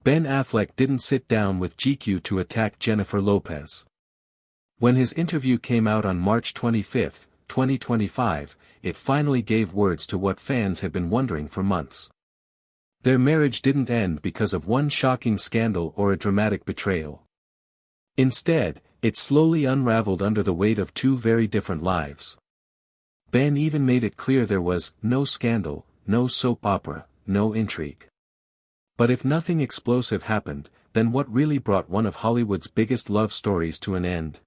Ben Affleck didn't sit down with GQ to attack Jennifer Lopez. When his interview came out on March 25, 2025, it finally gave words to what fans had been wondering for months. Their marriage didn't end because of one shocking scandal or a dramatic betrayal. Instead, it slowly unraveled under the weight of two very different lives. Ben even made it clear there was no scandal, no soap opera, no intrigue. But if nothing explosive happened, then what really brought one of Hollywood's biggest love stories to an end?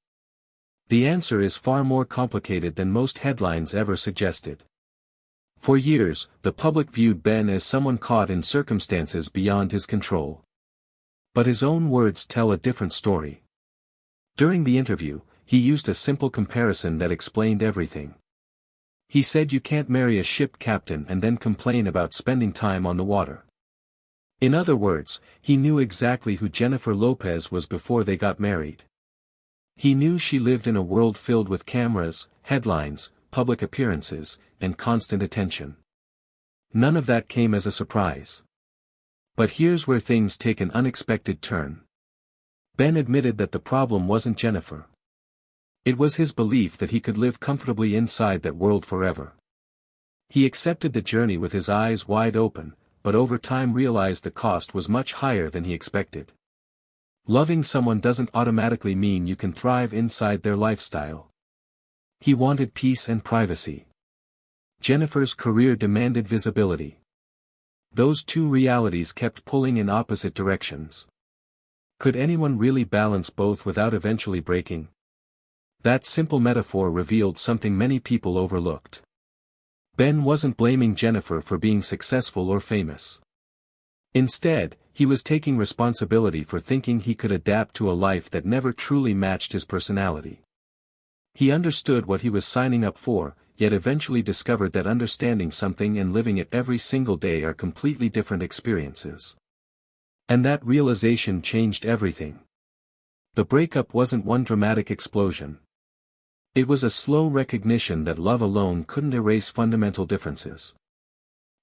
The answer is far more complicated than most headlines ever suggested. For years, the public viewed Ben as someone caught in circumstances beyond his control. But his own words tell a different story. During the interview, he used a simple comparison that explained everything. He said you can't marry a ship captain and then complain about spending time on the water. In other words, he knew exactly who Jennifer Lopez was before they got married. He knew she lived in a world filled with cameras, headlines, public appearances, and constant attention. None of that came as a surprise. But here's where things take an unexpected turn. Ben admitted that the problem wasn't Jennifer. It was his belief that he could live comfortably inside that world forever. He accepted the journey with his eyes wide open, but over time realized the cost was much higher than he expected. Loving someone doesn't automatically mean you can thrive inside their lifestyle. He wanted peace and privacy. Jennifer's career demanded visibility. Those two realities kept pulling in opposite directions. Could anyone really balance both without eventually breaking? That simple metaphor revealed something many people overlooked. Ben wasn't blaming Jennifer for being successful or famous. Instead, he was taking responsibility for thinking he could adapt to a life that never truly matched his personality. He understood what he was signing up for, yet eventually discovered that understanding something and living it every single day are completely different experiences. And that realization changed everything. The breakup wasn't one dramatic explosion. It was a slow recognition that love alone couldn't erase fundamental differences.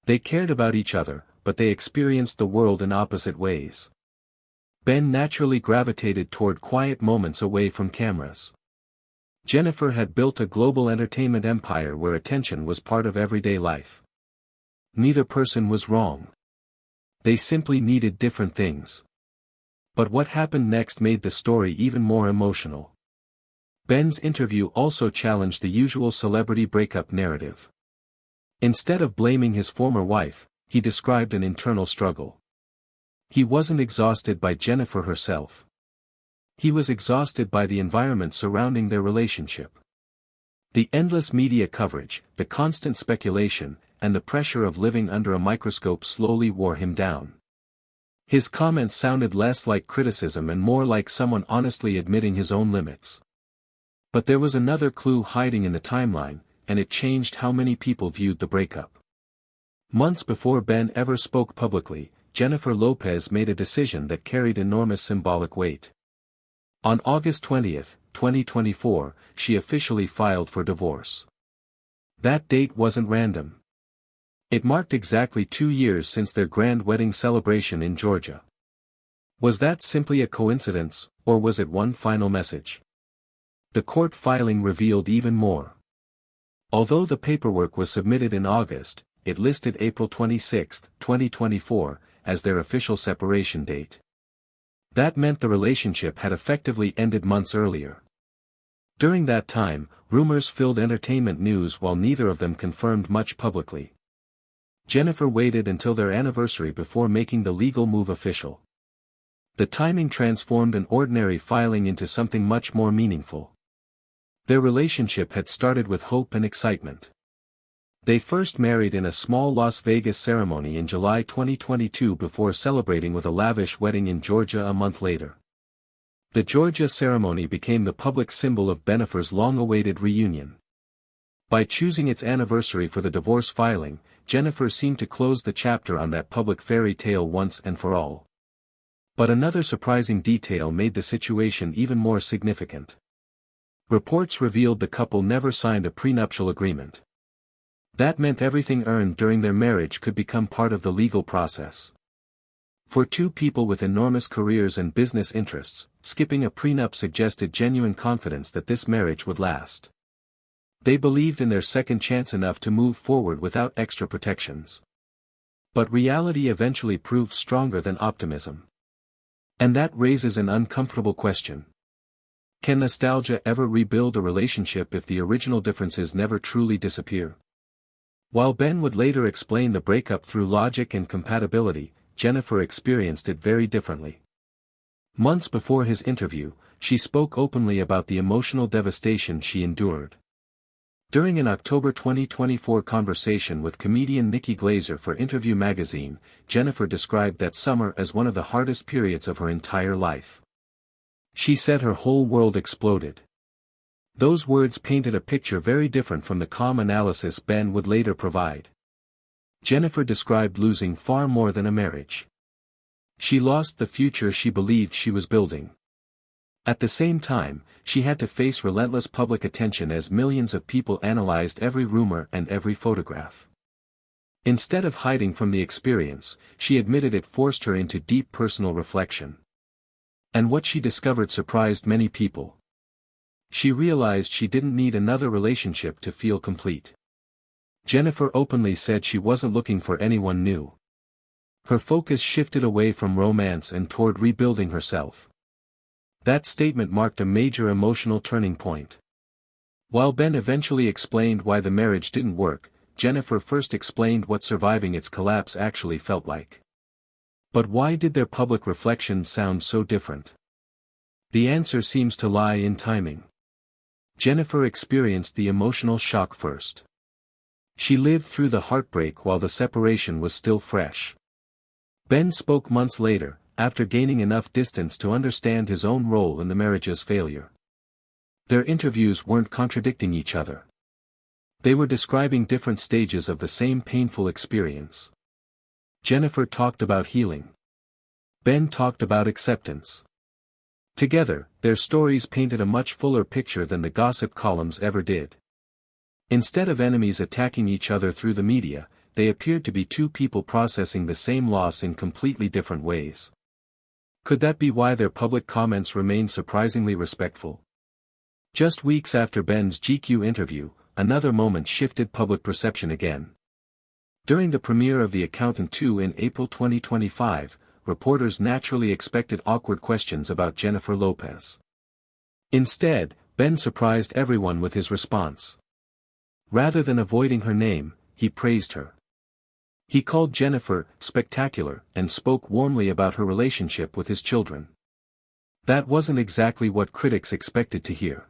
They cared about each other, but they experienced the world in opposite ways. Ben naturally gravitated toward quiet moments away from cameras. Jennifer had built a global entertainment empire where attention was part of everyday life. Neither person was wrong. They simply needed different things. But what happened next made the story even more emotional. Ben's interview also challenged the usual celebrity breakup narrative. Instead of blaming his former wife, he described an internal struggle. He wasn't exhausted by Jennifer herself. He was exhausted by the environment surrounding their relationship. The endless media coverage, the constant speculation, and the pressure of living under a microscope slowly wore him down. His comments sounded less like criticism and more like someone honestly admitting his own limits. But there was another clue hiding in the timeline, and it changed how many people viewed the breakup. Months before Ben ever spoke publicly, Jennifer Lopez made a decision that carried enormous symbolic weight. On August 20, 2024, she officially filed for divorce. That date wasn't random. It marked exactly 2 years since their grand wedding celebration in Georgia. Was that simply a coincidence, or was it one final message? The court filing revealed even more. Although the paperwork was submitted in August, it listed April 26, 2024, as their official separation date. That meant the relationship had effectively ended months earlier. During that time, rumors filled entertainment news while neither of them confirmed much publicly. Jennifer waited until their anniversary before making the legal move official. The timing transformed an ordinary filing into something much more meaningful. Their relationship had started with hope and excitement. They first married in a small Las Vegas ceremony in July 2022 before celebrating with a lavish wedding in Georgia a month later. The Georgia ceremony became the public symbol of Jennifer's long-awaited reunion. By choosing its anniversary for the divorce filing, Jennifer seemed to close the chapter on that public fairy tale once and for all. But another surprising detail made the situation even more significant. Reports revealed the couple never signed a prenuptial agreement. That meant everything earned during their marriage could become part of the legal process. For two people with enormous careers and business interests, skipping a prenup suggested genuine confidence that this marriage would last. They believed in their second chance enough to move forward without extra protections. But reality eventually proved stronger than optimism. And that raises an uncomfortable question. Can nostalgia ever rebuild a relationship if the original differences never truly disappear? While Ben would later explain the breakup through logic and compatibility, Jennifer experienced it very differently. Months before his interview, she spoke openly about the emotional devastation she endured. During an October 2024 conversation with comedian Nikki Glazer for Interview magazine, Jennifer described that summer as one of the hardest periods of her entire life. She said her whole world exploded. Those words painted a picture very different from the calm analysis Ben would later provide. Jennifer described losing far more than a marriage. She lost the future she believed she was building. At the same time, she had to face relentless public attention as millions of people analyzed every rumor and every photograph. Instead of hiding from the experience, she admitted it forced her into deep personal reflection. And what she discovered surprised many people. She realized she didn't need another relationship to feel complete. Jennifer openly said she wasn't looking for anyone new. Her focus shifted away from romance and toward rebuilding herself. That statement marked a major emotional turning point. While Ben eventually explained why the marriage didn't work, Jennifer first explained what surviving its collapse actually felt like. But why did their public reflections sound so different? The answer seems to lie in timing. Jennifer experienced the emotional shock first. She lived through the heartbreak while the separation was still fresh. Ben spoke months later, after gaining enough distance to understand his own role in the marriage's failure. Their interviews weren't contradicting each other. They were describing different stages of the same painful experience. Jennifer talked about healing. Ben talked about acceptance. Together, their stories painted a much fuller picture than the gossip columns ever did. Instead of enemies attacking each other through the media, they appeared to be two people processing the same loss in completely different ways. Could that be why their public comments remained surprisingly respectful? Just weeks after Ben's GQ interview, another moment shifted public perception again. During the premiere of The Accountant 2 in April 2025, reporters naturally expected awkward questions about Jennifer Lopez. Instead, Ben surprised everyone with his response. Rather than avoiding her name, he praised her. He called Jennifer spectacular and spoke warmly about her relationship with his children. That wasn't exactly what critics expected to hear.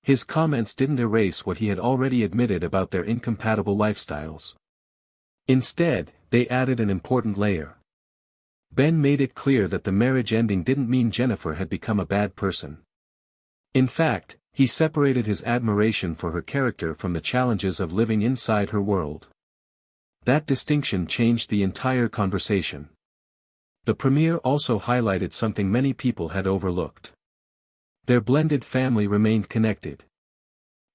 His comments didn't erase what he had already admitted about their incompatible lifestyles. Instead, they added an important layer. Ben made it clear that the marriage ending didn't mean Jennifer had become a bad person. In fact, he separated his admiration for her character from the challenges of living inside her world. That distinction changed the entire conversation. The premiere also highlighted something many people had overlooked. Their blended family remained connected.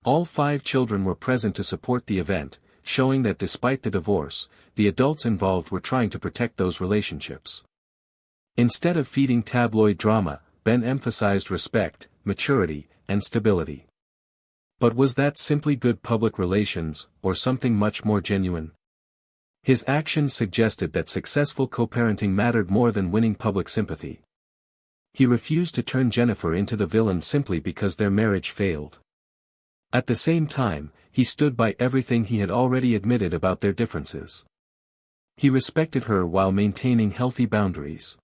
All 5 children were present to support the event, showing that despite the divorce, the adults involved were trying to protect those relationships. Instead of feeding tabloid drama, Ben emphasized respect, maturity, and stability. But was that simply good public relations, or something much more genuine? His actions suggested that successful co-parenting mattered more than winning public sympathy. He refused to turn Jennifer into the villain simply because their marriage failed. At the same time, he stood by everything he had already admitted about their differences. He respected her while maintaining healthy boundaries.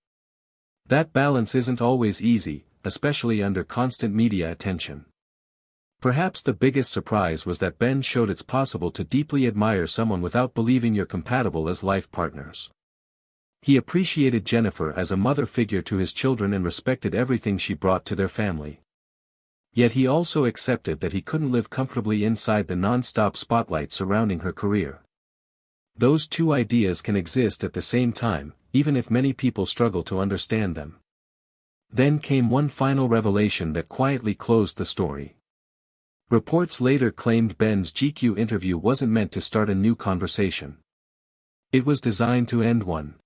That balance isn't always easy, especially under constant media attention. Perhaps the biggest surprise was that Ben showed it's possible to deeply admire someone without believing you're compatible as life partners. He appreciated Jennifer as a mother figure to his children and respected everything she brought to their family. Yet he also accepted that he couldn't live comfortably inside the non-stop spotlight surrounding her career. Those two ideas can exist at the same time, even if many people struggle to understand them. Then came one final revelation that quietly closed the story. Reports later claimed Ben's GQ interview wasn't meant to start a new conversation. It was designed to end one.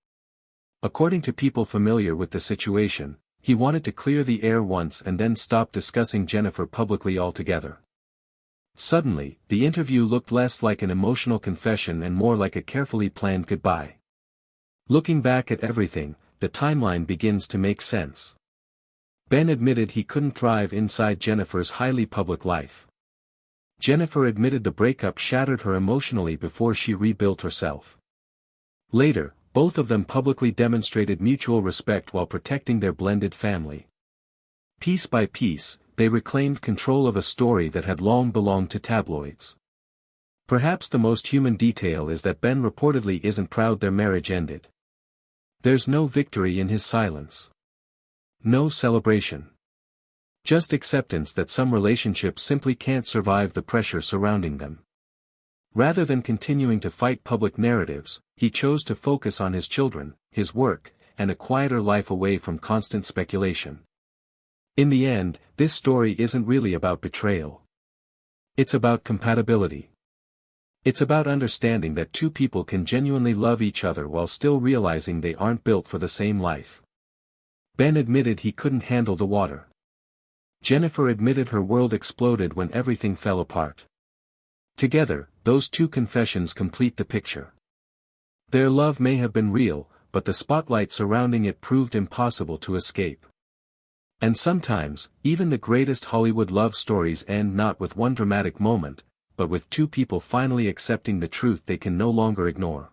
According to people familiar with the situation, he wanted to clear the air once and then stop discussing Jennifer publicly altogether. Suddenly, the interview looked less like an emotional confession and more like a carefully planned goodbye. Looking back at everything, the timeline begins to make sense. Ben admitted he couldn't thrive inside Jennifer's highly public life. Jennifer admitted the breakup shattered her emotionally before she rebuilt herself. Later, both of them publicly demonstrated mutual respect while protecting their blended family. Piece by piece, they reclaimed control of a story that had long belonged to tabloids. Perhaps the most human detail is that Ben reportedly isn't proud their marriage ended. There's no victory in his silence. No celebration. Just acceptance that some relationships simply can't survive the pressure surrounding them. Rather than continuing to fight public narratives, he chose to focus on his children, his work, and a quieter life away from constant speculation. In the end, this story isn't really about betrayal. It's about compatibility. It's about understanding that two people can genuinely love each other while still realizing they aren't built for the same life. Ben admitted he couldn't handle the water. Jennifer admitted her world exploded when everything fell apart. Together, those two confessions complete the picture. Their love may have been real, but the spotlight surrounding it proved impossible to escape. And sometimes, even the greatest Hollywood love stories end not with one dramatic moment, but with two people finally accepting the truth they can no longer ignore.